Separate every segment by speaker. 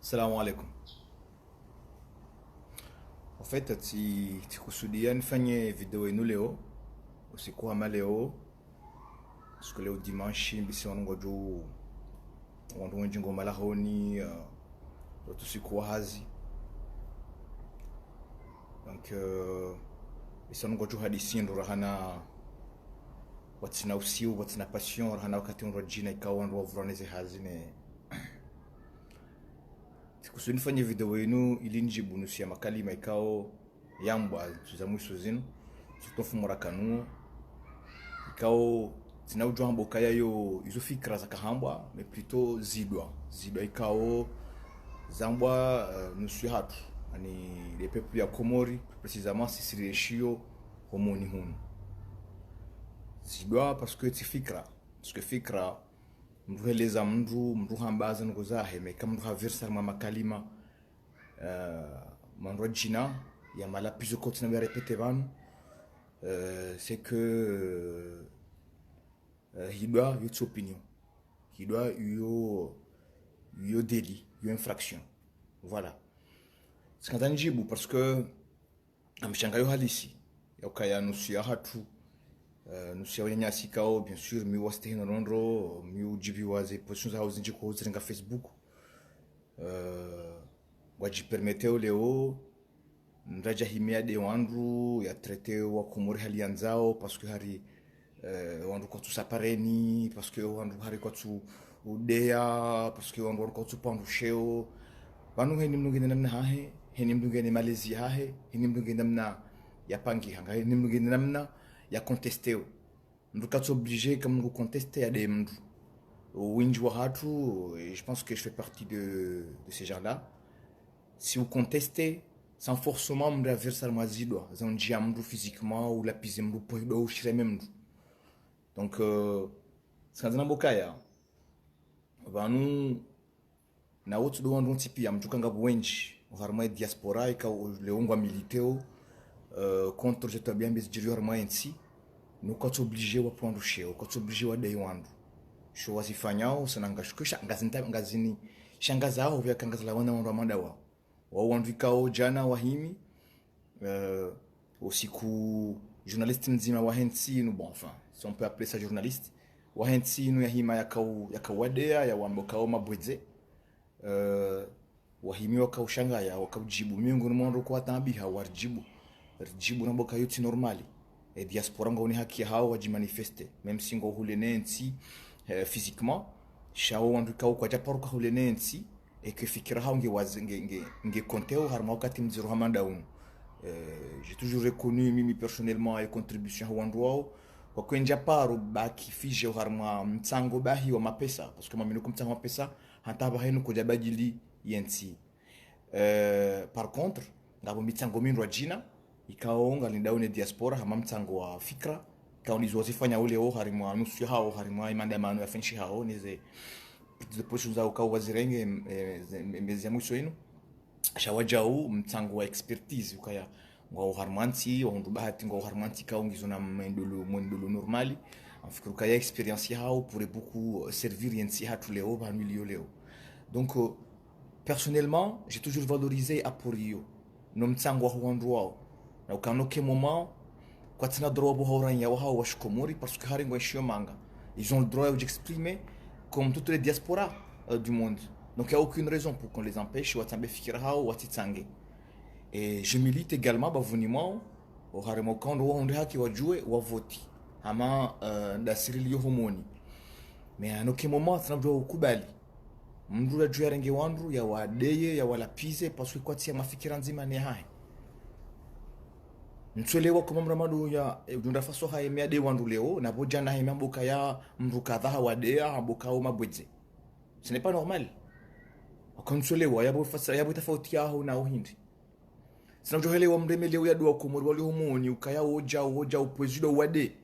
Speaker 1: Salamu alaikum. En fait, tikusudia nifanye video yenu leo usiku ama leo siku leo dimanche mbisi wanungoju wandu wengi ngoma lahoni usiku wa hazi. Donc mbisi wanungoju hadisi ndo rahana watina usiu watina passion rahana wakati unrojina ikawa wandu wavuraneze hazi ne kusudi nifanye video yenu ili njibu nusu ya makalima ikao yambwa tuza mwisho zinu tutofu morakanu ikao tina ujua hambo kaya yo izo fikra za kahambwa me plutôt zidwa ikao zambwa nusu ya hatu ani les peuples ya Komori précisément Sicile Shio homoni hunu zidwa parce que fikra mruheleza mru hambaza nguzahe meka mru haversa makalima manrojina ya mala pizo kotina be répéter van c'est que hidwa yo opinion hidwa yo délit yo infraction voilà sikata njibu parce que amshanga yo halisi yakaya nusu ya hatu nusu ya nyasi kao bien sûr mi waste hinonro mi ujibi waze positions za house njiko zirenga Facebook waji permeteo leo ndaja himia de wandu ya traité wa Komori hali yanzao parce que hari wandu kwa tusapareni parce que wandu hari kwa tu udea parce que wandu kwa tu pandusheo banu heni mnugene namna hahe heni mnugene Malaysia hahe heni mnugene namna ya pangi hanga heni mnugene namna ya contester nous sommes obligés comme nous contester à des winji wa hatu et je pense que je fais partie de ces gens-là. Si vous contestez sans forcément me reverser ma zidwa zanjia mdu physiquement ou la pise mdu poido ou shire même. Donc skazana bokaya vanu na wotu do wandu tipi amjukanga bwenji harma diaspora ika leongwa militeo contre je bien bis jiri harma ensi nous sommes obligés de prendre chez nous sommes obligés de faire show wasifanyao sana ngashukisha ngazini shangaza hao vya kangaza wana wa Rwanda wao waandikao jana wahimi usiku journaliste nzima wa hensi nous bon enfin si on peut appeler ça journaliste wa hensi nous ya hima yakawadea ya wambokao mabweze wahimi wakaushanga ya wakaujibu miongoni mwa kwa tambiha warjibu na boka yote normali et diaspora ngoni haki hao wajimanifeste même si ngo hulene nsi physiquement shao wanduka kwa japaro ka hulene nsi et que fikira hao nge konteo harma wakati mziro hamanda un j'ai toujours reconnu mimi personnellement et contribution wandwao kwa kwenja paro baki fije harma mtsango bahi wa mapesa parce que mamino kumtsango mapesa hantaba henu ko jabajili yensi par contre ngabo mitsango minro jina ikaonga lindaone diaspora hama mtango wa fikra kaunizo zifanya ule o harimwa nusu hao harimwa maandamano ya fenshi hao nize positions za ukao wazirenge mbezi ya mwisho ino shawajao mtango wa expertise ukaya ngwa harmanti wa ndu bahati ngwa harmanti kaungizo na mwendolo normali afikuru kaya experience hao pourrait beaucoup servir yensi hatu leo ba milieu leo. Donc personnellement j'ai toujours valorisé Aporio no mtango wa wandu wao na ukanoke moment kwa tina droit bohoranya wa hawa Komori parce que haringo shio manga ils ont le droit d'exprimer comme toutes les diasporas du monde. Donc il n'y a aucune raison pour qu'on les empêche ou atambe fikira hao watitsange. Et je milite également bavuniment au harimo kondo wa haki wajue wa voti ama da Cyril Homoni. Mais à aucun moment tunajua ukubali mndu ya juu renge wandu ya wadeye ya walapize parce que kwa tia mafikira nzima ni hai ntuelewa kama mramadu ya ujunda faso haye meade wandu leo na boja na hema boka ya mru kadha wadea boka au mabweze ce n'est pas normal akontuelewa ya bofasa ya botafauti yao na uhindi sina johelewa mremeleo ya dua Komori wali homoni ukaya oja uprezido wade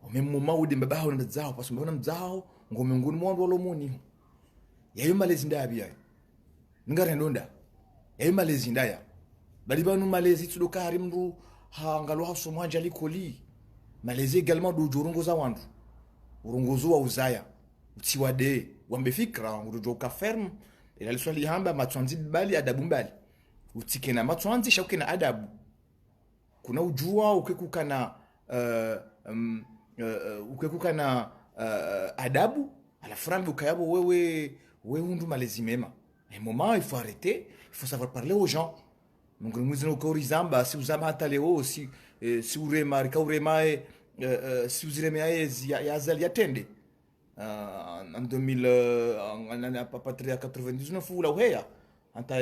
Speaker 1: omemu maude mbabaho na mzao parce mbona mzao ngome nguni mwandu walo moni yayo malezi ndabi yayo ngare ndonda yayo malezi ndaya bali banu malezi tudoka harimru hangalo hasomwa jali koli malezi également do jorongo za wandu urongozo wa uzaya utiwade wambe fikra urojo ka ferme ila liswali hamba matwanzi bali adabu mbali utike na matwanzi shauke na adabu kuna ujua ukekuka na ukekuka na adabu alafu rambi ukayabo wewe undu malezi mema et moment il faut arrêter il faut savoir parler aux gens donc nous nous corizamba si uzama hata leo si urema rika urema si uzirema ya azali yatende en 2000 à partir de 99 ou la uheya anta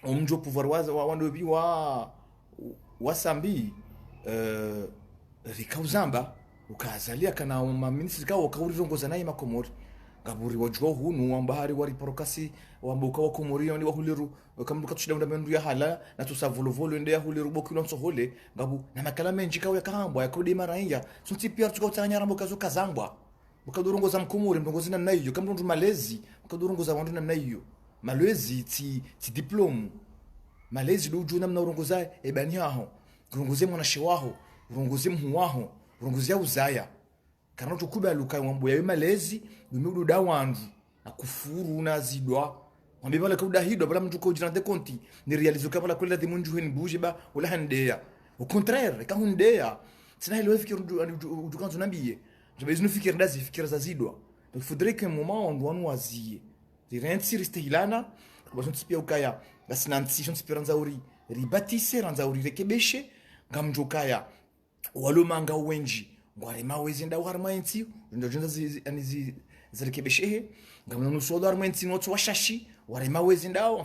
Speaker 1: omjo pouvoir wandobi wa sambi rikauzamba ukazalia kana maministri kawo kaurirongoza naye makomori ngaburi wajwa hunu ambahari wari porokasi wambuka wa komori ndi wahuliru kambuka tushida unda mendu ya hala na tusavulovolo ndi ya huliru bokilo nsohole ngabu na makala menji kawo yakahambwa yakodi maraiya sunti pia tukotanya rambo kazo kazangwa bukadurongoza mkomori ndongozi na nayo kamndu malezi bukadurongoza wandu na nayo malezi ti diplome malezi dojo namna urongoza ebani aho urongoze mwanashe waho urongoze mhu waho urongoze uzaya kana tukuba luka wambo ya malezi numidu da wandu akufuru unazidwa mwambe bala kauda hido bala mtu ko jirante konti ni realizo kabla kwenda de munju hen buje ba wala handeya au contraire ka hundeya sina ile fikiri udukanzo nabiye je não fikir ndazi fikira zazidwa donc il faudrait qu'un moment on doit nous azier direnti ristilana kwa sababu pia ukaya basinanti shon speranza uri ribatise ranza uri rekebeshe ngamjokaya walomanga wenji ngware mawezi nda warma enti ndo jonza anizi zirekebeshe ngamno nusodo arma enti no twashashi ware mawezi ndao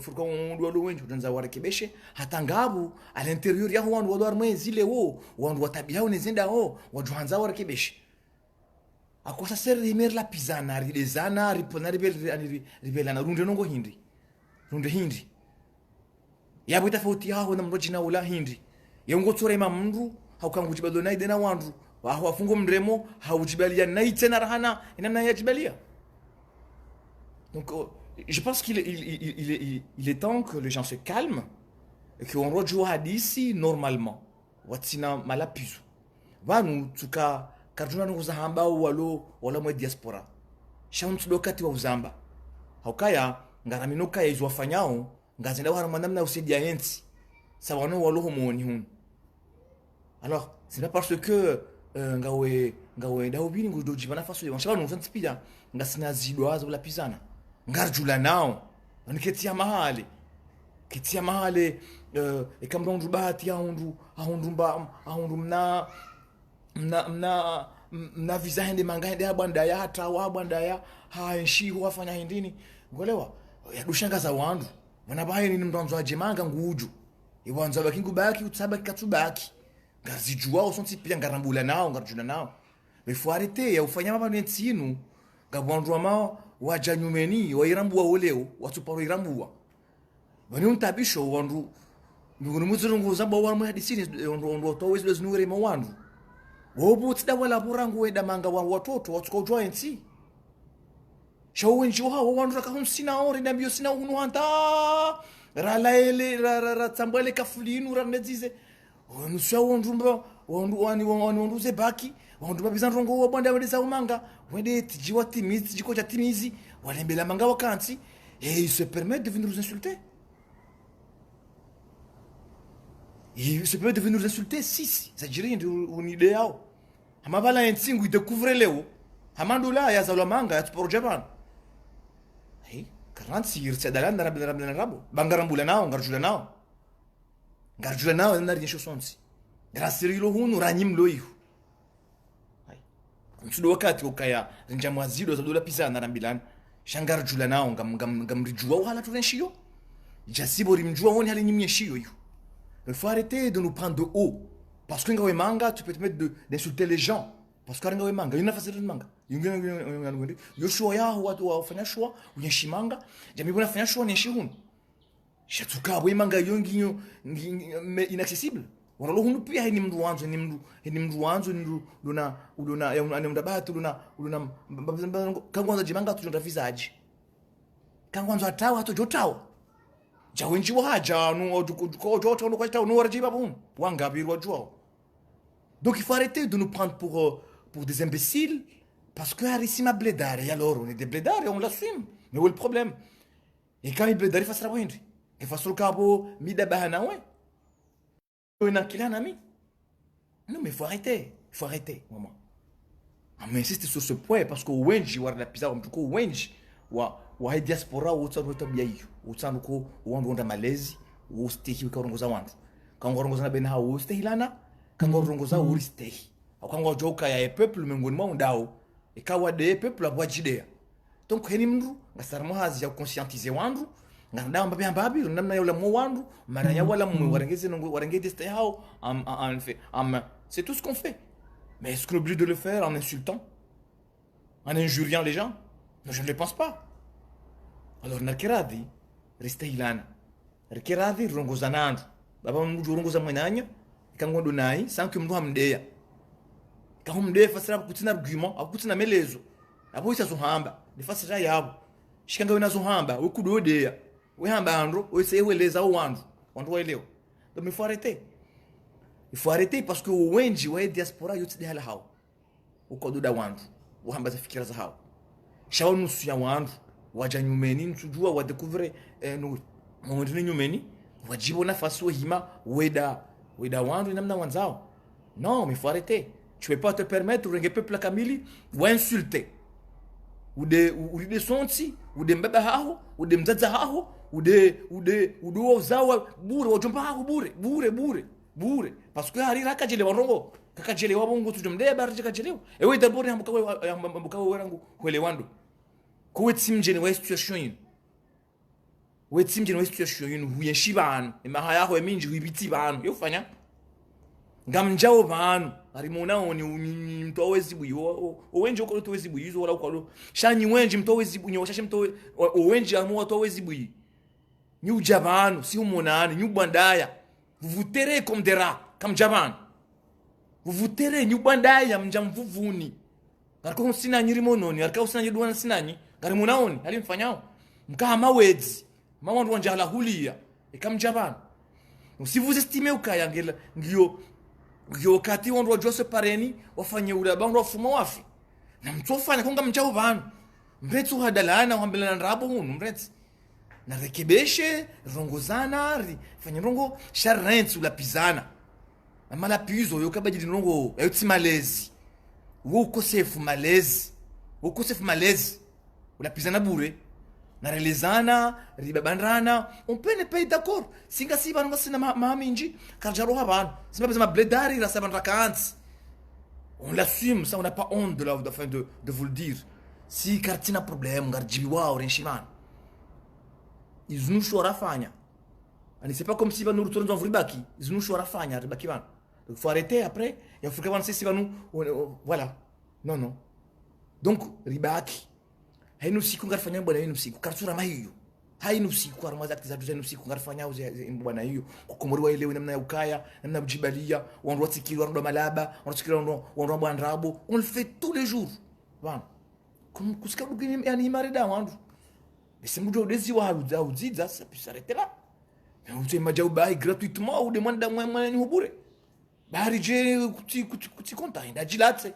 Speaker 1: furko mundu walo wenji jonza warekebeshe hata ngabu à l'intérieur ya wandu wado arma enti lewo wandu watabia unezenda ho wajuhanza warekebeshe akosa ser rimer la pizana ridezana ripona ribelana runde nongo hindi yabo tofauti haho na mrojina ula hindi yongo tsorema mndu haukangujibalo naide na wandu waho afungo mremo haujibalia naite na rahana inamna yajibalia donc je pense qu'il est temps que les gens se calment et qu'on rejoue hadisi normalement watina malapizo vanu tuka karjuna nuzahamba wala mwe diaspora shauntu dokati wa uzamba haukaya ngaraminoka izwafanyao ngazenda wara manamna usidia yenti sawano walo homoni hun alors c'est pas parce que ngawe daubini ngudoji bana faso de wanshaba nuzantipida ngasina zidwa za la pizana ngarjula nao niketia mahali kitia mahali ekamrondu bahati ahundu mna visa hende mangahende abanda ya hata wabanda ya haenshi wafanya hindini ngolewa yadushanga za wandu wanabaye ni mndanzo ajemanga nguju iwanza bakingu baki utsaba katsubaki ngazijua usonti pia ngarambula nao ngarjuna nao befuarete ya ufanya mama netsinu ngabwandu ama wajanyumeni wairambua oleo watuparo irambua bani untabisho wandu ngunu muzurungu zabo wa hadisini ndo towes beznure ma wandu wobu tsida wala burangu weda manga wa watoto watuko jointi shawenji wa wandu rakahumsina ore na bio sina unu hanta ralaele ra tsambale kafulinu ranedzize onusha wandu ze baki wandu babizan rongo wa banda wede umanga wede tijiwa timizi tijiko cha timizi walembela manga wakanti et ils se permettent de venir nous insulter. Il se permet de venir nous insulter si c'est-à-dire une idée yao amabala entsingu découvrir leo amandula ya zalamanga ya tuporjaban hey karant sir sedalanda rabna rabo bangarambula nao ngarjula nao na riesho sonsi grasirilo hunu ranyimlo ihu hay msudo wakati ukaya njamwazido za dola pisa na rambilana shangarjula nao ngamrijua wala turenshio jasibo rimjua woni hali nyimyeshio ihu. Il faut arrêter de nous prendre de haut. Parce que ngawe manga, tu peux te permettre d'insulter les gens. Parce que ngawe manga, yuna fasiri manga. Yoshua ya wafanya shua, unyeshi manga. Jami bona fanya shua nyeshi hunu. Shatuka we manga yongi inaccessible. Wanalo hunu pia ni mdu wanzo ni luna ya mdabatu luna kangwanza jimanga tujondafiza aji. Kangwanza atawa hatu jotawa. Jawenji waja no jota no kwata no warjiba bon wanga birwa jwa. Donc il faut arrêter de nous prendre pour des imbéciles Parce que Harissi m'a blédard, et alors on est des blédards et on l'assume. Mais où est le problème? Et quand il blédard, il fasse la windre. Il fasse le cabo, mida bahana, ouais. On a qu'il a un ami. Non, mais il faut arrêter. Il faut arrêter, maman. Mais insiste sur ce point, parce que Wenji, ou la pizza, ou tout Wenji, ou a diaspora, ou tsano tabiayo, ou tsano ko, ou on malezi, ou stehi, ou karongoza wandu. Quand on na ben ha, ou stehi lana, quand on rongoza, ou stehi. Ou quand on joka ya peuple, mengonma, on dao. Et quand on de peuple, la boîte d'idée. Donc, henimru, ngasarmo hazi ya conscientiser wandu, nganda mbabe ambabi, namna yola mo wandu, maranya wala mo warengeze stehi hao, c'est tout ce qu'on fait. Mais est-ce qu'on est obligé de le faire en insultant? En injuriant les gens? Non, je ne le pense pas. Alors, Narkeradi, reste hilana. Narkeradi, rongozanando. Baba mju rongoza mwenanya, kangondo nai, sans que mdu hamdeya. Quand on me fait un argument, un melezo. Abo isa zuhamba, de face já yabo. Shikanga wena zuhamba, o kudo odeya. O hamba andro, o esse weleza o andro. Andro eleu. Donc il faut arrêter. Il faut arrêter parce que o wenji wa diaspora yote de hala hao. O kodo da wandu. O hamba za fikira za hao. Shawa nusu ya wandu. Waja nyumeni ntujua wa découvrir no mwendini nyumeni. Wajibo nafasi wa hima weda wandu namna wanzao. Non, mais il faut arrêter. Tu ne peux pas te permettre de peuple kamili ou insulter. Ou de sonti, ou de mbeba haho, ou de mzaza haho, ou de ozawa bure, wajomba haho bure. Parce que harira kajele warongo, kakajele wabongo tujomde barje kajele. Ewe dabori hambuka werangu kwele wandu. Ko timjeni wa situation yin. We timjeni wa situation yin huyenshiban, emahaya ho eminji wibiti banu. Yofanya ngamjao banu arimona oni mtu awezi buyo owenje uko to wezi buyizo wala uko shanyi wenje mtu awezi bunyo shashe mtu owenje amu to wezi buyi ni ujabanu si umonani ni ubandaya vous vous terrez comme des rats comme jaban vous vous terrez ni ubandaya mjamvuvuni gariko sina nyiri mononi gariko sina nyidwana sinanyi garimona oni alimfanyao mkama wezi mawandu wanjala hulia ekamjabanu. Donc si vous estimez ukaya ngio kati wandu wajua separeni wafanye uraba wandu wafuma wafi na mtu wafanya konga mchao vanu mretu hadalana wambelana nrabo hunu mretu na rekebeshe rongozana fanye rongo sharentu la pizana ama la pizo yoka bajidi rongo yuti malezi ukosefu malezi ula pizana bure na relezana ribabandrana on peut ne pas être d'accord singa si banu sina maminji karjaro haban c'est pas besoin de bledari la saban rakants on l'assume ça on n'a pas honte de vous le dire si kartina problème ngarjiwa orenchiman ils nous chorafanya ani c'est pas comme si va nous retourner dans vribaki ils nous chorafanya ribaki van donc faut arrêter après il faut que van si va nous voilà non donc ribaki hainu siku ngarfanya bwana hainu siku kartura mahiyo hainu siku armaza aktiza hainu siku ngarfanya bwana hiyo kukomoriwa ile namna ya ukaya namna bujibalia wandu watikiri wandu malaba watikiri wandu bwandrabo on le fait tous les jours bwana comme kusika bugini yani marida wandu bese mujo dezi wa uziza ça peut s'arrêter là mais on te maja ubai gratuitement ou demande mwana hubure bari je kuti konta inda jilatse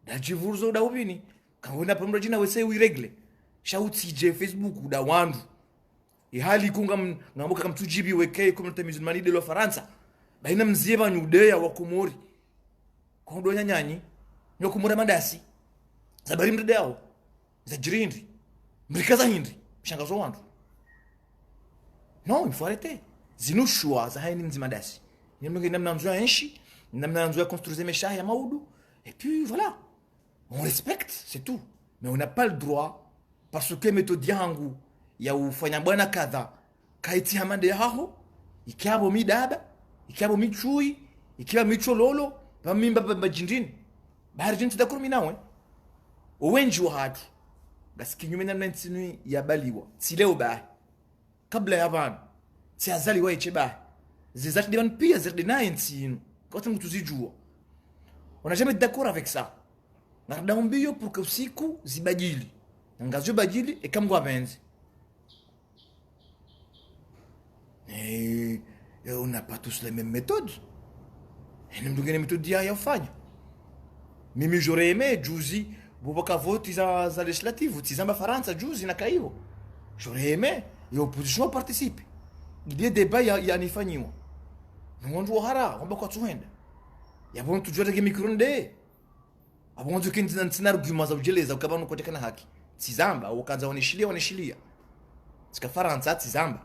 Speaker 1: dajivurzo da ubini kawena pamro jina wese wiregle shauti je Facebook da wandu ihali kunga ngamuka kam 2GB weke communauté musulmane de la France baina mzieba nyudeya wa Komori kondo nyanyanyi nyokumura madasi zabari mridao za jirindi mrikaza hindi shangazo wandu. Non, il faut arrêter zinu shua za haini mzimadasi nimnge namna nzwa enshi namna nzwa construire mesha ya maudu et puis voilà. On respecte, c'est tout. Mais on n'a pas le droit, parce que méthode yangu, ya ufanya bwana kadha, kaiti hamande haho, ikiabo midaba, ikiabo michui, ikiabo michololo, pamimba bajindini. Bahari jinsi da kurumi nawe. Owenji wa hatu. Basi kinyume na nantinu ya baliwa. Sileo bahi. Kabla ya vanu. Si azali wa iche bahi. Zizati divan pia zirde na ensinu. Kwa tangu tuzijua. On n'a jamais d'accord avec ça. Narda mbio pour que usiku zibadili. Ngazio badili et kamgwa benzi. Et on n'a pas tous les mêmes méthodes. Et nous avons des méthodes d'IA et enfin. Mais j'aurais aimé, Jouzi, boboka vote za législative tizamba Faransa juzi na kaivo. J'aurais aimé et opposition participe. Ile débat yanifanywa. Ngonjo hara ngomba kwa tuenda. Yabona tujore ke mikronde. Abonzo kinzi ntsina argument za ujeleza ukabano kotekana haki. Tizamba ukaanza wanishilia. Sika Faransa tizamba.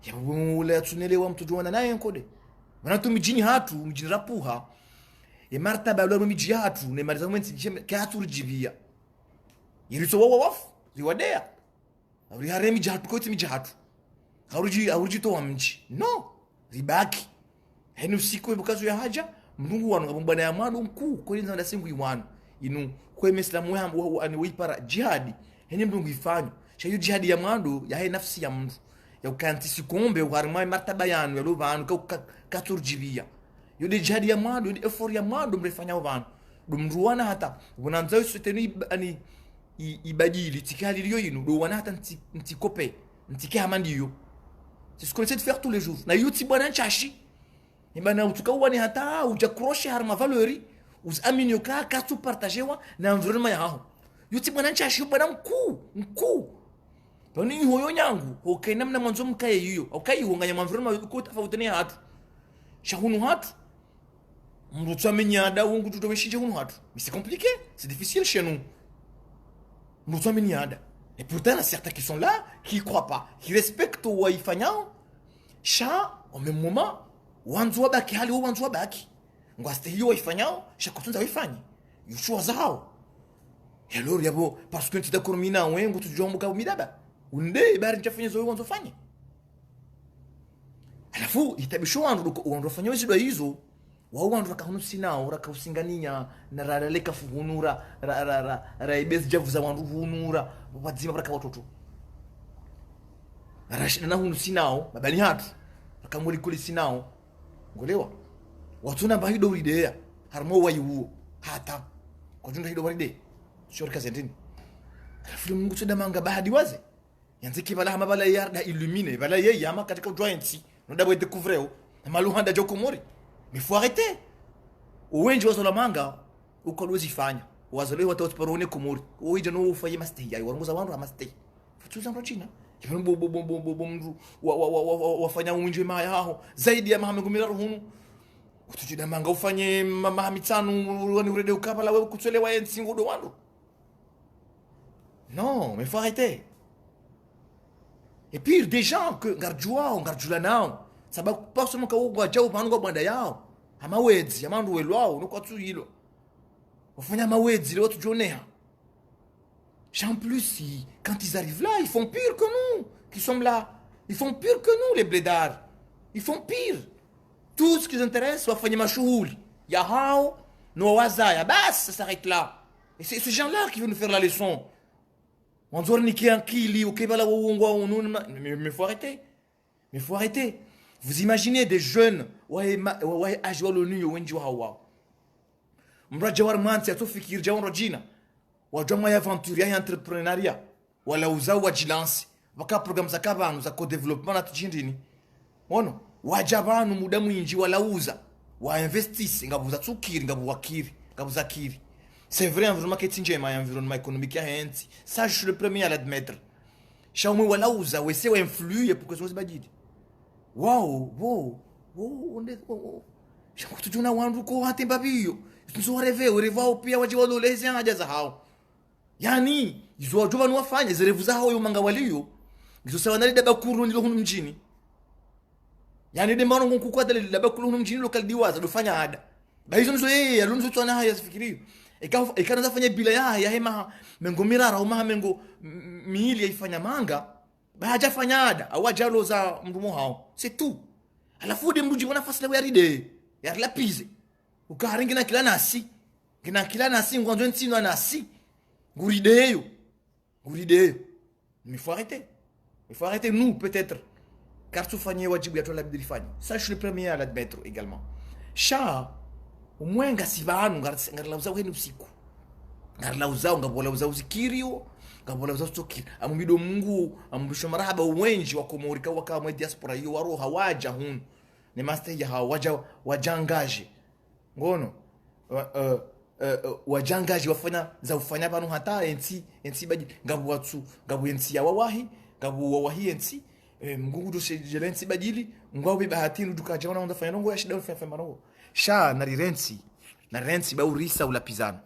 Speaker 1: Yabula tunelewa mtu juana naye nkode. Wana tu mijini rapuha. E martaba lo miji hatu ne mariza mwenzi ke hatu rujibia. Yiriso wafu riwadea. Auri haremi jihatu ko miji hatu. Auruji to wamji. No. Ribaki. Henu siku ebukazo ya haja mndungu wanu ngabana ya madu mkuu ko nza ndasingu iwanu. Inu ko Islamu yambo ani wipara jihadi. Heni mndungu ifanyo. Shayu jihadi ya madu ya he nafsi ya mtu. Ya ukanti sikombe uharima martaba yanu ya lo vanu ka turjibia. Yode jihadi ya madu, yode effort ya madu mrefanya vanu. Dumruana hata unanza usiteni ani ibadili tikali liyo inu do wana hata ntikope ntike hamandiyo. C'est ce qu'on essaie de faire tous les jours. Na yuti bwana nchashi. Ibana utukawani hata ujakroshe harma valeri uz aminyo ka tu partagewa na environnement ya hao. Yuti bwana nchashi bwana mkuu. Toni hoyo nyangu hokaina mna mwanzo mkaye hiyo. Okai honganya environnement ko tofauti ni hatu. Shahunu hatu. Mrutu amenyada wongu tutomeshinje hunu hatu. Mais c'est compliqué, c'est difficile chez nous. Mrutu amenyada. Et pourtant, il y a certains qui sont là, qui ne croient pas, qui respectent le waifanyao. Cha, au même moment, wanzua baki hali wanzua baki. Ngwaste hiyo waifanyao, cha kutunza waifanyi. Yushua zao. Et alors, yabo, parce que tu t'as cormina wengu, tu jombo ka umidaba. Unde, ibari nchafanya zoe wanzo fanye. Alafu, itabisho wanzo fanya wezidwa hizo. Wanzo rakahunu sinao, rakausinganinya, na raraleka fuhunura, raibezi javu za wanzo hunura. Wadzima baraka watoto arashina na hunu sinao babani hatu akamuli kuli sinao ngolewa watu na bahido ridea harmo wayu hata kwa junda hido waride shorika zendini alafu Mungu tseda manga bahadi waze yanziki bala mabala yarda illumine bala yama katika joints no dabo découvrir maluhanda jokomori mais faut arrêter uwenji wazo la manga ukolozi fanya wazalewa tawatparone kumuri uija no ufaye mastei ayi warongoza wandu amastei futuza ndo china mndu wafanya uwinjwe maya haho zaidi ya mahame ngumira ruhunu utujida manga ufanye mahamitanu wani urede ukapala wewe kutselewa yensingo do wandu non mais faut arrêter et pire des gens que ngarjula nao sababu pas seulement ka ugwa jao pango banda yao amawedzi amandu welwao no kwatsu hilo wafanya mawedzi leo tujoneha. En plus, quand ils arrivent là, ils font pire que nous, qui sommes là. Ils font pire que nous, les blédards. Ils font pire. Tout ce qui les intéresse, c'est faire des machoules. Yahao, no wazaya, bas, ça s'arrête là. Et c'est ces gens-là qui veulent nous faire la leçon. On doit niquer un kili, ok, mais faut arrêter. Mais faut arrêter. Vous imaginez des jeunes, ouais, ajwa l'ONU, wenji hawa. Mrajawar manti, ato fikir, jawan rajina. Wajama ya aventuria ya entrepreneuria wala uzao wajilansi waka program za kabanu za co-development na tujindini ono wajabanu muda mwinji wala uza wa investisse ngabuza tsukiri ngabuwakiri ngabuza kiri. C'est vrai environnement ketinjema ya environnement économique ya henti ça je suis le premier à l'admettre shaumwe wala uza wese wa influer pour que ça se badidi wow onde shamu tujuna wandu ko hatemba biyo tuzo reveo pia waje waloleze haja za hao. Yani, izo wajoba nuwafanya, zirevuza hao yu manga waliyo, izo sawa nali daba kuru nilo hunu mjini. Yani demano nkukuwa dali daba kuru hunu mjini lokal diwaza, dufanya ada. Ba hizo nizo ya lunzo tuwana haya sifikiriyo. Eka naza fanya bila ya hema mengo mirara, umaha mengo miili ya ifanya manga, ba haja fanya ada, awajalo za mrumo hao. C'est tout. Alafu de mruji wana fasila ya ride, ya lapize. Ukaharingi na kila nasi. Gina kila nasi, ngwanzo ntino nasi. Gourideyo. Mais il faut arrêter. Nous, peut-être. Car tu fais wajibu ya tola bidilifanya. Ça, je suis le premier à l'admettre également. Cha, au moins, ngasivanu, ngarlauza wenu usiku. Ngarlauza, ngabolauza uzikirio, ngabolauza utokiri. Amubido Mungu, amubisho marahaba uwenji wakomorika waka mwe diaspora hiyo waro hawaja hunu. Ni master ya hawaja wajangaje. Ngono. wajangaji wafanya za ufanya pano hata ensi baji ngabu watu ngabu ensi ya wawahi ngabu wawahi ensi mgungu do jela ensi bajili ngwawe bahatini duka jaona onda fanya nongo ya shida ufanya marongo sha na rensi ba urisa ulapizana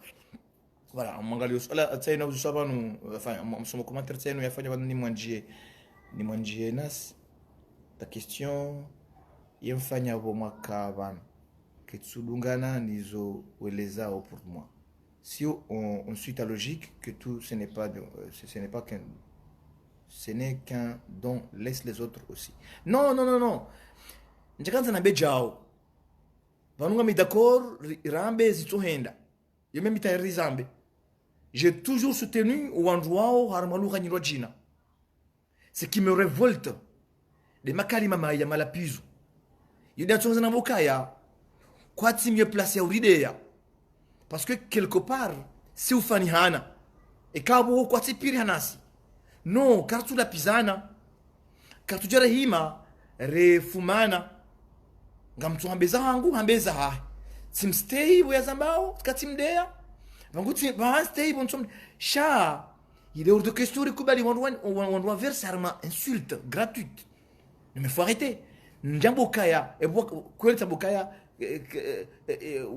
Speaker 1: voilà mwangalio ala tsaina uzusaba no fanya msomo commentaire tsaino yafanya bani ni mwanjie nas ta question yemfanya bo makabana Ketsudungana nizo welezao pour moi. Si on suit ta logique que tout ce n'est pas qu'un ce n'est qu'un don, laisse les autres aussi. Non. Njakanza na bejao. Vanunga mi d'accord rambe zitohenda. Yo même tayari zambe. J'ai toujours soutenu au endroit harmalu ganiro jina. Ce qui me révolte de makali mama ya malapizo. Yuda tsonza na bokaya. Quoi de mieux placé au idea parce que quelque part si ufani hana e kabo kwa tipiri hanasi no kartu la pizana kartu jara hima refumana ngamtu hambeza hangu hambeza ha tim stay bo yazambao katimdea vangu tim ba stay bon som sha il est hors de question de kubali on doit verser une insulte gratuite mais faut arrêter njambo kaya e kweli tabokaya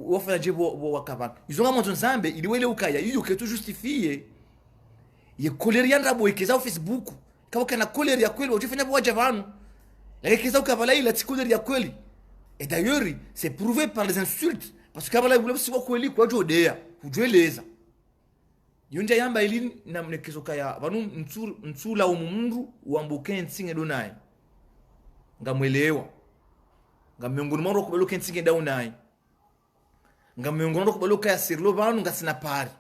Speaker 1: wafanya jebo wakavana izonga mwanzo zambe iliwele ukaya hiyo ketu justifie ye koleria ndabo ikeza Facebook kama kana koleria kweli wajifanya bwa javanu la ikeza ukavala ile tikoleria kweli et d'ailleurs c'est prouvé par les insultes parce que kabala bule siwa kweli kwa jodea kujeleza yonja yamba ili na mnekezo kaya banu ntsula umundu uambuke nsinge donaye ngamwelewa ngamiongoni mwa kubalo kensinge daunai ngamiongoni mwa kubalo kaya sirlo banu ngasina pari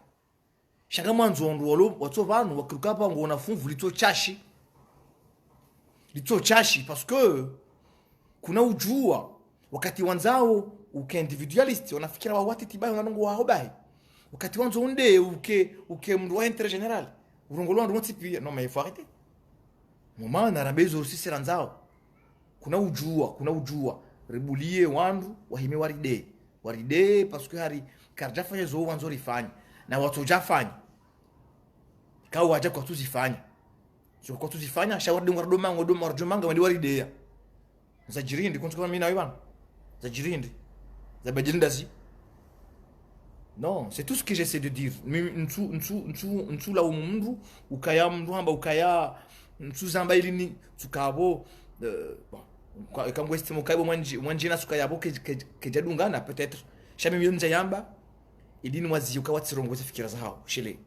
Speaker 1: shanga mwanzo ndo watso banu wakiruka pa ngona funvu lito chashi parce que kuna ujua wakati wanzao uke individualist wanafikira wawati tibayo nganongo wao bai wakati wanzo unde uke mndu wa intérêt général urongolo ndo tipi non mais il faut arrêter moment na rambezo aussi seranzao kuna ujua ribulie wandu wahime waride parce que hari karjafanya zo wanzo rifanya na watu jafanya kawa waja kwa tuzifanya sio kwa tuzifanya shawardi ngardomanga wali waride za jirindi kuntu kama mimi na wewe za jirindi za bajindazi non c'est tout ce que j'essaie de dire ntu la umundu ukaya mndu hamba ukaya ntu zamba ilini tukabo bon quand vous estimez que vous na suka yabo que jadungana peut-être chame mionja yamba idini wazi ukawatsirongo zifikira za hao shile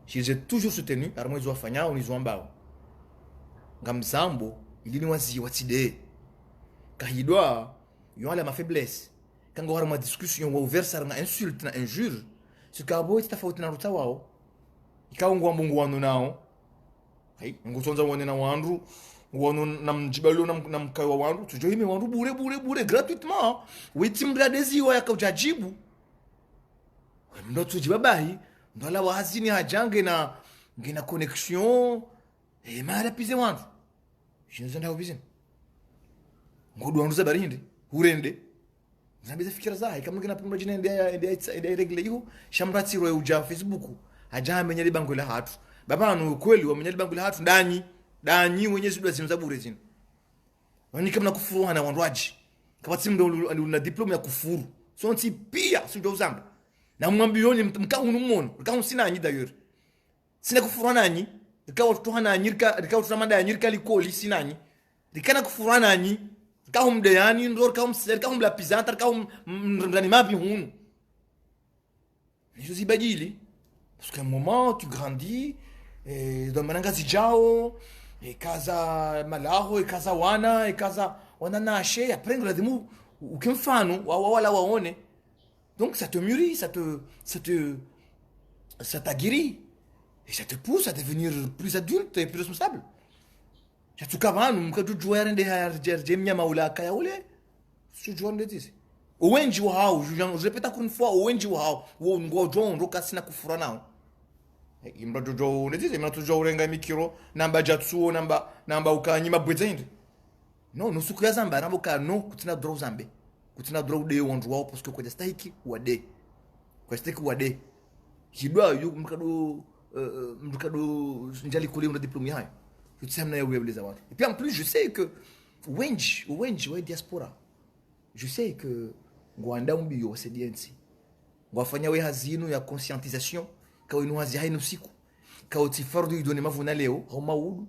Speaker 1: j'ai toujours soutenu armwe zo afanya unizo ambao ngamzambo idini wazi watide kahidwa yona ma faiblesse kango harma discussion wa verser na insulte na injure sikabo itafauti na rutawao ikaungwa mungu wanu nao hai ngusonza wone na wandu wono namjibalo namkawa wandu tujohime wandu bure gratuitement witimra desiwa yakajajibu ndo tujibabahi ndo la wazini hajange na ngina connexion e mara pize wandu shinzenda ubizini ngodo wandu zabarinde urende zambiza fikira zahe kama ngina pumba jina ndia regle hiyo shamrati ro uja Facebook haja menyali bango la hatu baba anu kweli wamenyali bango la hatu danyi wenye zidwa zimzabure zina wani kama kufuru hana wandwaji kama timu una diploma ya kufuru so nti pia sio uzamba na mwambioni mkaunu mmono mkaunu sina anyi d'ailleurs sina kufuru nanyi rikawa tuhana anyirka rikawa tunamanda anyirka likoli sina anyi rikana kufuru nanyi rikawa mdeyani ndor rikawa mla pizanta rikawa ndani mapi hunu je suis badili parce qu'à un moment tu grandis et dans mananga zijao et kaza malaho et kaza wana nashe après ngrademu ukimfano wala waone donc ça te mûrit ça t'aguerrit et ça te pousse à devenir plus adulte et plus responsable jatukavanu mkadu jouer ndé jemnya maula kaya ule su jouer ndé disi owenji wa hao je répète encore une fois owenji wa hao wo ngojo ndoka sina kufura nao imba jojo ndezi imba jojo urenga mikiro namba jatsuo namba ukanyima bwezende no nusuku ya zamba nabo ka no kutina draw zambe kutina draw de wandu wao parce que kwa stahiki wade kwa steki wade kidwa yu mkado njali kule una diplôme hayo tutsamna ya wewe za watu et puis en plus je sais que wengi wa diaspora je sais que ngwanda mbio wasediensi ngwafanya we hazinu ya conscientisation kwa inu hazi hainu siku kwa tifardu idone mavuna leo au maudu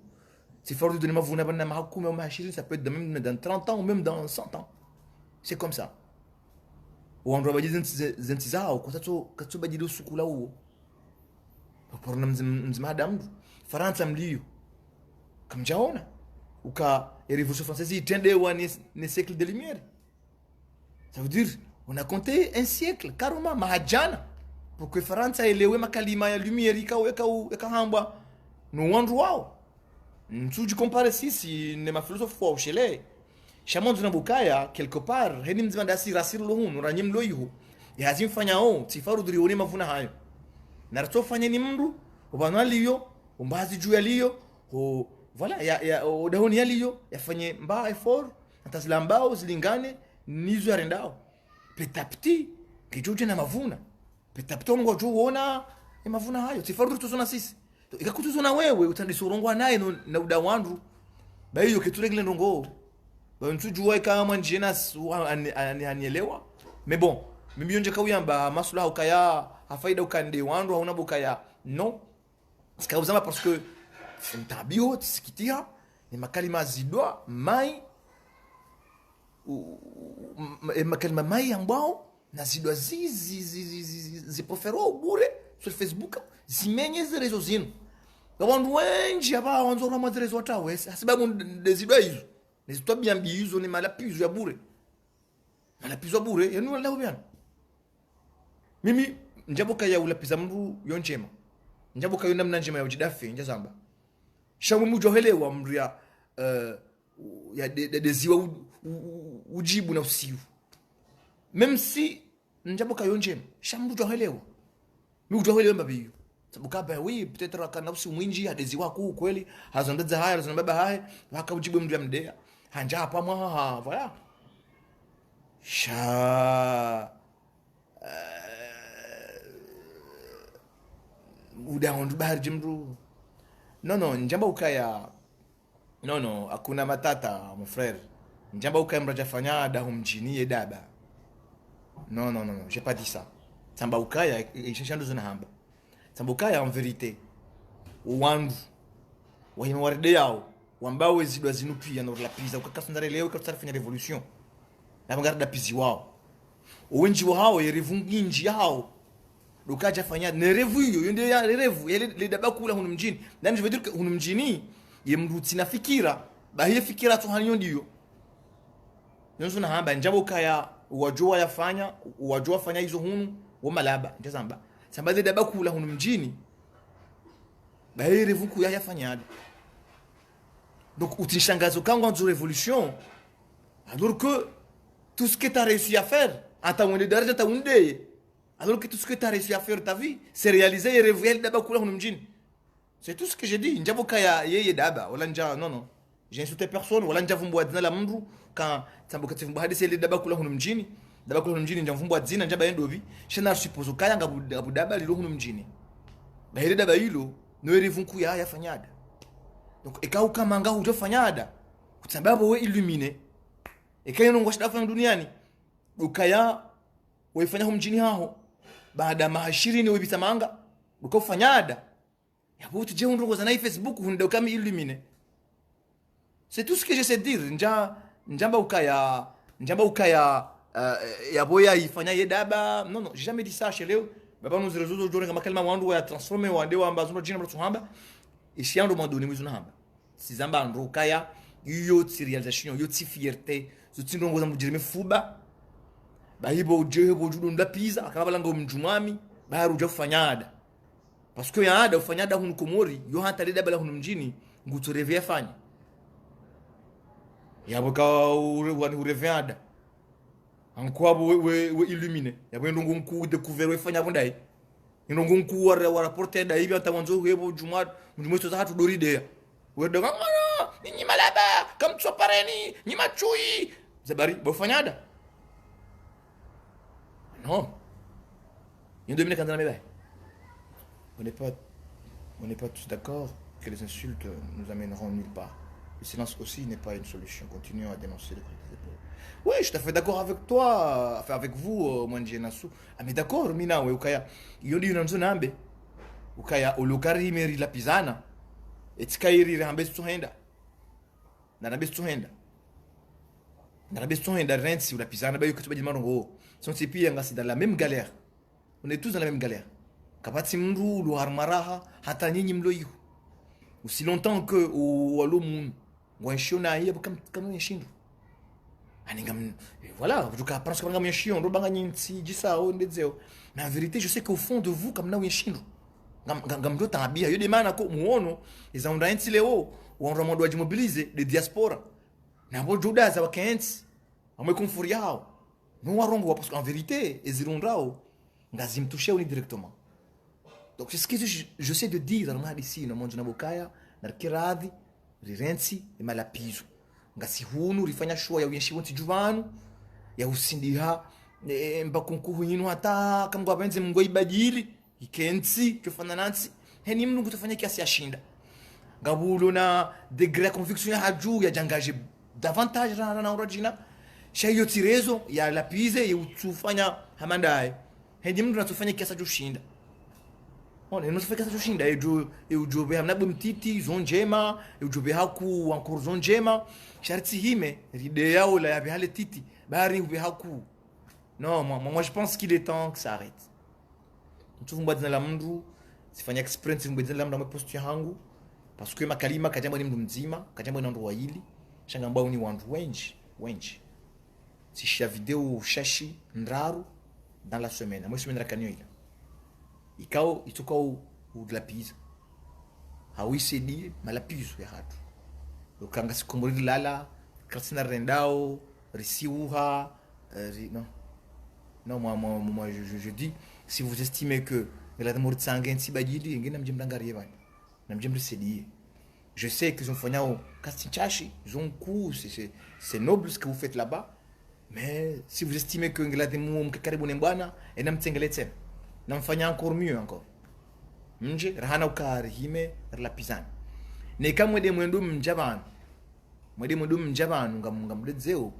Speaker 1: tifardu idone mavuna bana mahakuma au mahashiri ça peut être même dans 30 ans ou même dans 100 ans c'est comme ça uandro bajizi zentizao kwa sababu katubajidi usiku la huo porna mzimada mdu Faransa mlio kamjaona uka révolution française itende wa ne siècle de lumière ça veut dire on a compté un siècle carrément mahajana pour que Faransa elewe makalima ya lumière ikahamba no wandu wao ntuji compare sisi ne mafilosofo wa ushele shamondu na bukaya quelque part heni mzimanda asirasir lohunu ranyim loihu yazim fanya tifaru durione mavuna hayo nartofanya ni mndu ubana liyo umbazi juu yaliyo voilà ya odahoni yaliyo yafanye mba effort atazila mbao zilingane nizo yarendao petapti kijuje na mavuna petapti ngo juona mavuna hayo tifaru tuzona sisi ikakutuzona wewe utandisurongwa naye na udawandu bayo kituregle ndongo ntujua kama njena anielewa mais bon mimi yonje kawiyamba masula ukaya hafaida ukande wandu hauna bukaya non sikawuzama parce que ntabio tsikitia ni makalima zidwa mai makalima mai ambao na zidwa zipofero bure sur Facebook zimenye zerezo zinu wandu wengi hapa wanzora mazerezo atawe sababu ndezidwa hizo nezitwa biambizo ni malapizo ya bure malapizo ya bure yenu wala ubiana mimi njaboka ya ulapiza mru yonchema njaboka yona mnanjema ya ujidafe njazamba shamu mujohelewa mria ya deziwa ujibu na usiu même si njaboka yonchema shamu mujohelewa mi ujohelewa mbabiyo sabuka ba oui peut-être kana usi mwinji adeziwa ku kweli hazondaza haya hazonababa haya waka ujibu mria mdea hanja hapa mwa voilà sha uda ondu bahari jimru no njamba ukaya no hakuna matata mon frère njamba ukaya mraja fanya da humjini daba non j'ai pas dit ça samba ukaya ishashando zina hamba samba ukaya en vérité wandu waride yao wambao wezidwa zinupia na lapiza ukakasundare leo ikatafanya revolution na magarda pizi wao uwenji wao yerivunginji yao dukaja fanya nerevu hiyo ndio ya revu ile dabakula hunu mjini ndani je veux dire que hunu mjini yemruti na fikira bahiye fikira tu hanyo ndio nyo na hamba njabo kaya wajua yafanya wajua fanya hizo hunu wa malaba ndazamba samba ile dabakula hunu mjini bahiye revu ku yafanya donc utishangazo kango nzo révolution alors que tout ce que tu as réussi à faire atawende daraja taunde alors que tout ce que tu as réussi à faire ta vie c'est réaliser et rêver d'abord kula hunu mjini c'est tout ce que j'ai dit njabo kaya yeye daba wala nja non j'ai insulté personne wala nja vumbwa dina la mndu quand tamboka tivumba hadi c'est daba kula hunu mjini daba kula hunu mjini nja vumbwa dina njaba yendo vi shena suppose kaya ngabu daba lilo hunu mjini na ile daba hilo no revunku ya yafanyada donc ekau kama ngao utafanyada kwa sababu we illumine ekayo ngo shida duniani ukaya weifanya humjini hao baada mahashiri ni webitamanga ukofanyada yabuti je unrongoza na Facebook hunda kama illumine c'est tout ce que j'essaie de dire njamba ukaya ya boya ifanya yedaba non j'ai jamais dit ça chez Léo baba nous réseaux aujourd'hui kama kalma wandu wa transformer wande wa ambazo jina mtu hamba ishiando madoni mwizo hamba sizamba ndrukaya yo réalisation yo fierté zo tindongoza mujirime fuba bahibo ujehebo judo ndapiza akabala ngo mjumami baharu uja kufanyada parce que yaada ufanyada hunu komori yo hata leda bala hunu mjini ngutoreve yafanya yaboka ureveada ankwabo we illumine yabo ndongo nku découvert we fanya bondai ndongo nku wa rapporter da hivi atawanzo hebo mjumwe to hatu doride we doga ni malaba comme tu pareni ni machui zabari bofanyada non Il y a 2 minutes quand on a on n'est pas, on n'est pas tous d'accord que les insultes nous amèneront nulle part. Le silence aussi n'est pas une solution. Continuons à dénoncer les critiques. Oui, je suis tout à fait d'accord avec toi, enfin avec vous, Mwanje Nassou. Ah, mais d'accord, mina, ouais, ukaya. Yodi unanzo nambe. Ukaya, ulukari meri la pizana. Etikairi rambe stuhenda. Na rambe stuhenda. Na rambe stuhenda rensi ou la pizana, bah, yukutuba di marongo. Son tipi, c'est dans la même galère. On est tous dans la même galère. Kapati mru, lu harmaraha, hata nyinyi mlo yu. Aussi longtemps que au walo moun. Wanshona yebo comme yeshindu. Aningam voilà, je cas parce que ngam yeshion, robanga nyinti, jisao ndezeo. Mais en vérité, je sais qu'au fond de vous comme na yeshindu. Ngam ndo tabia, yo demana ko muono, izaunda enti leo, ou on doit mobiliser les diaspora. Na bo juda za wakenti. Amwe konfuriao. Non warongo parce qu'en vérité, ezirundrao ngazim toucher directement. Donc c'est ce que je sais de dire dans le ici no monjo na bokaya na kiradi rirensi e malapizo ngasi hunu rifanya show ya uyenshi wonti juvanu ya usindiha mbakunkuhu yinu hata kamgwa benze mngoi bajiri ikensi kufana nansi heni mnungu tufanya kiasi ashinda ngabulo na degré conviction ya haju ya jangaje davantage na origina shayo tirezo ya lapize ya utufanya hamandaye heni mnungu natufanya kiasi ajushinda. On não fica sujinda, eu jobe hamna bumtiti zonjema, eu jobe haku ankor zonjema, sharti hime, idea ou la yabihale titi, bari ou haku. Non, moi je pense qu'il est temps que ça arrête. Tu vas dans la mundu, si fanya experience vous dans la mundu postu yangu, parce que makalima kajambo ni mndu mzima, kajambo ni ndo waili, shangamba ni wandu wenji. Si je vidéo shashi ndraru dans la semaine, moi semaine rakanyo ila. Ikao itukao udlapiza hawisedi malapizo ya hatu ukanga sikumuri lala krasina rendao risiuha non moi je dis si vous estimez que la mort sanguine si badili ngena mjimdangarie bana na mjimrisedi je sais qu'ils ont fanyao kastinchashi ils ont coup c'est noble ce que vous faites là-bas mais si vous estimez que ngela demu mkaribu ne bwana enamtsengeletse namfanya encore mieux encore nje rahana ukari hime la pisana ne kamwe de mwendo mjabanu ngamledzeo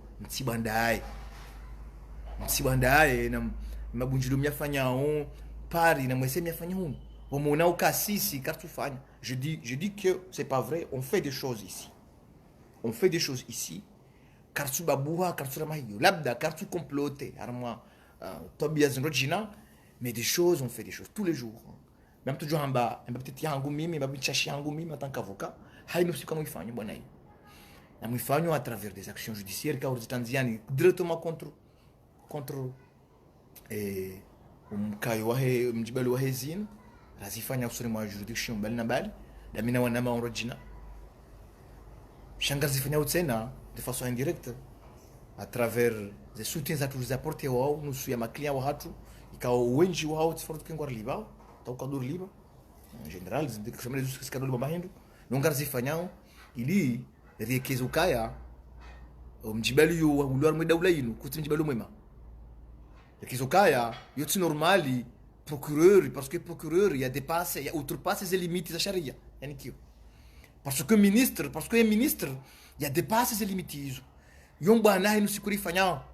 Speaker 1: mtsibandaye na mabunjilo myafanyao pari na mwese myafanya huno wamona ukasisi kartufanya je dis que c'est pas vrai, on fait des choses ici kartu babuha kartu ramahiyo labda kartu comploter arma Tobias Rogina. Mais des choses, on fait des choses tous les jours. Même toujours en bas, peut-être yangu mimi, même chachi yangu mimi en tant qu'avocat, hay nous comme il fait bwana hiyo. Na mifanywa à travers des actions judiciaires car aux Tanzanie directement contre umkayo wahe mjibali wahe zin, razifanya usuri mwa juridiction bali na bali, da mina wana ma origina. Shangazi fanya utena de façon indirecte à travers des soutiens à tous les apporter wao nusu ya maklia wa hatu ikao wenji wao tsifortu kengwa libao taukadur liba en général zindikisema les jusqu'à kadol bahindu nongar zifanyao ili riekezo kaya mjibali yo ulwar mweda ulayinu kuti mjibali mwema riekezo kaya yoti normali procureur parce que procureur il a dépassé il a outrepassé les limites de charia yani kio parce que ministre il a dépassé ses limites yomba nahi nusikuri fanyao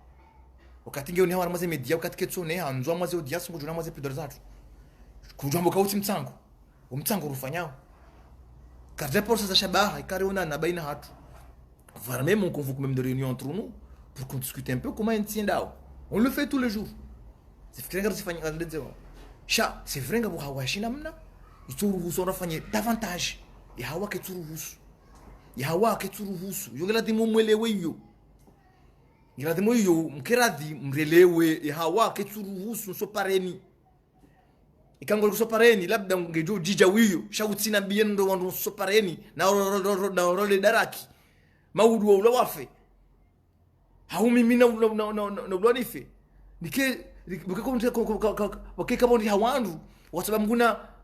Speaker 1: wakati ngeo ni hawa maze media wakati ketso ne hanzo maze odias ngujuna maze pidor zatu kujambo kauti mtsango rufanyao karja porsa za shabaha ikariona na baina hatu voilà même on convoque même des réunions entre nous pour qu'on discute un peu comment on tient là on le fait tous les jours c'est vrai que c'est fanya ndezo sha c'est vrai que hawa shina mna ituru huso rafanye davantage ya hawa keturu husu yongela dimo mwelewe yo ngiradimo yo mkeradi mrelewe ya hawa keturu husu so pareni ikangolo so pareni labda ngejo jija wiyo shautina biendo wandu so pareni na role daraki maudu wa ulawafe haumi mina na ulonife nike wakeka bondi hawandu wasababu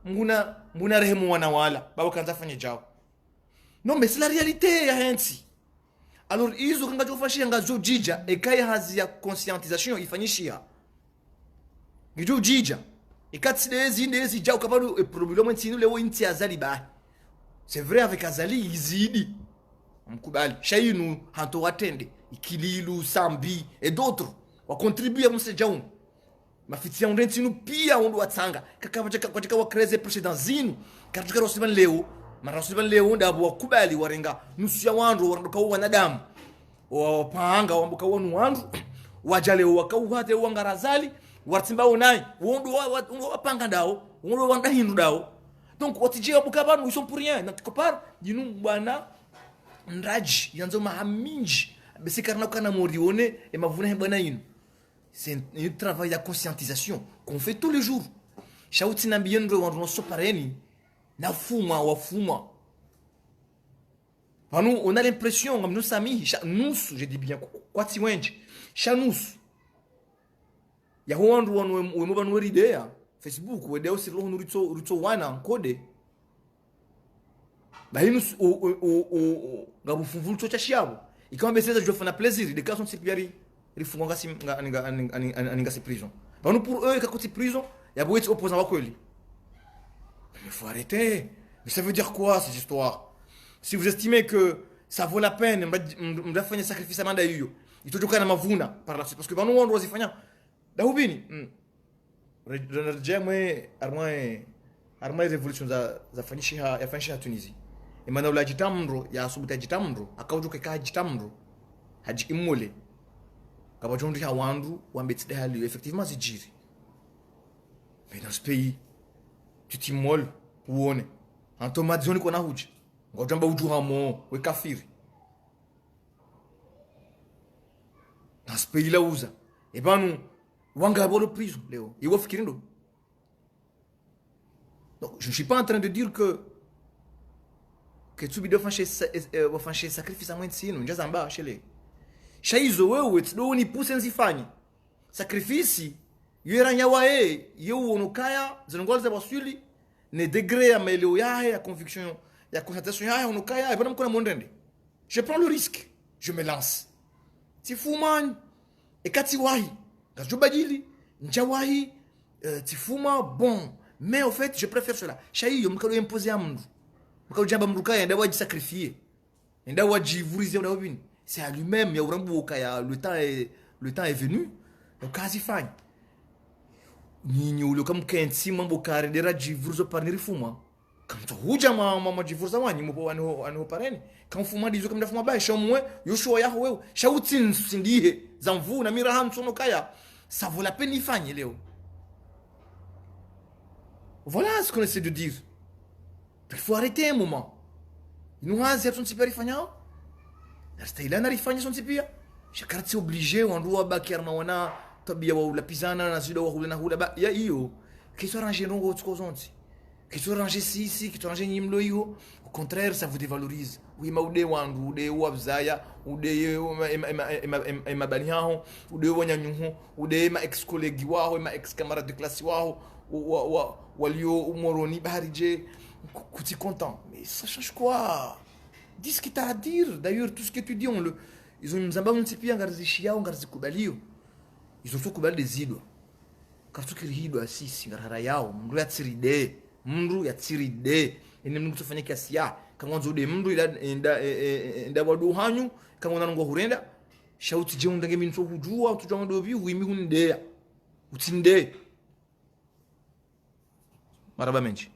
Speaker 1: mguna rehemu wanawala baba kanza fanya jao non mais c'est la réalité ya hensi alors izo kanga jofashia ngazo jija ekai hazi ya conscientisation ifanyishia ngijo jija et quand c'est déjà capable le problème c'est nous les inti azali ba c'est vrai avec azali izidi mkubali shainu hanto watende ikililu sambi et d'autres wa contribuer à ce jaun mafitia ndenti nous pia ndo watsanga katika wa crazy précédent zinu katika rosiban leo mara rosiban leo ndabo wakubali warenga nusu ya wandu warandoka wanadamu wapanga wambuka wonu wandu wajale wakauhate wangarazali wartimba onai wondo wapanga ndao wondo wanda hindu ndao donc watijia bukabanu ils sont pour rien donc par dinu bwana ndaji yanzo mahaminji besikarna kana morione et mavuna bwana inu c'est un travail de conscientisation qu'on fait tous les jours shauti na biendo wandu so pareni na fuma wafuma panu on a l'impression comme nous sami nous je dis bien quoi ti wenje chanus ya wandu wanu wanu idea Facebook wedeo sirlo nurito wana kode bahinu ngabu funvulu cho chashabo ikama beseza je fana plaisir de cas sont sipiari rifunga nga si prison panu pour eux kakoti prison ya boiti opposant wa kweli mais faut arrêter mais ça veut dire quoi cette histoire si vous estimez que ça vaut la peine mdafanya sacrifice amanda hiyo itotoka na mavuna par la suite parce que banu wandu wazifanya dahubini rejemwe armai revolution za fanyisha Tunisie imana ula jitamro ya subuta jitamro akaujuka ka jitamro haji imole kabajondi ha wandu wambetside hali effectivement zijiri mais dans ce pays tu t'immoles uone antoma zoni kona huji ngotamba ujuhamo we kafiri dans ce pays là uza et ben wanga bolo prison leo iwo fikirindo donc je ne suis pas en train de dire que tu bido fanche sacrifice à mwensino njazamba shele shaizo wewe tdo ni pusen zifanye sacrifice yeranya wae yo onokaya zinongolza basuli ne degré ya meleo yahe ya conviction ya concentration yahe onokaya et pas mondende je prends le risque je me lance tifuma ekati wahi ngajobadili njawahi tifuma bon mais au fait je préfère cela shaiyo mkalo imposer à mndu mkalo jamba mndu kaya ndawa sacrifier ndawa jivurize ndawa bini c'est à lui-même ya urambu kaya le temps est venu kazi fanya nyinyi ule kama kensi mambo kare dera jivurizo parniri fuma kamto huja mama jivuriza wanyi mbo wano pareni kama fuma dizo kama fuma ba shamwe yosho yaho wewe shautin sindihe zamvu na mirahan sono kaya ça vaut la peine ifanye leo voilà ce qu'on essaie de dire il faut arrêter un moment nous hazi son super ifanya resta ilana rifanya son super shakarti obligé wandu wabaki na wana tabia wa ulapizana na zido wa hulana hula ba ya hiyo kitu arranger rongo tukozonti kitu arranger si kitu arranger nyimlo hiyo au contraire ça vous dévalorise oui maude wandu ude wabzaya ude ema bani hao ude wanyanyuho ude ma ex collègue wao ma ex camarade de classe wao walio umoroni baharije kuti content mais ça change quoi dis ce que tu as à dire d'ailleurs tout ce que tu dis ils ont mzamba mtipia ngarizishia ngarizikubalio ils ont tout kubali des idwa kartuki hidwa sisi ngarara yao mndu yatsiride ene mndu kufanya kiasi ya kangonzo de mndu enda wadu hanyu kangona ngo hurenda shauti je undage minso hujua utujwa ndo bi uimi hunde utinde maraba menji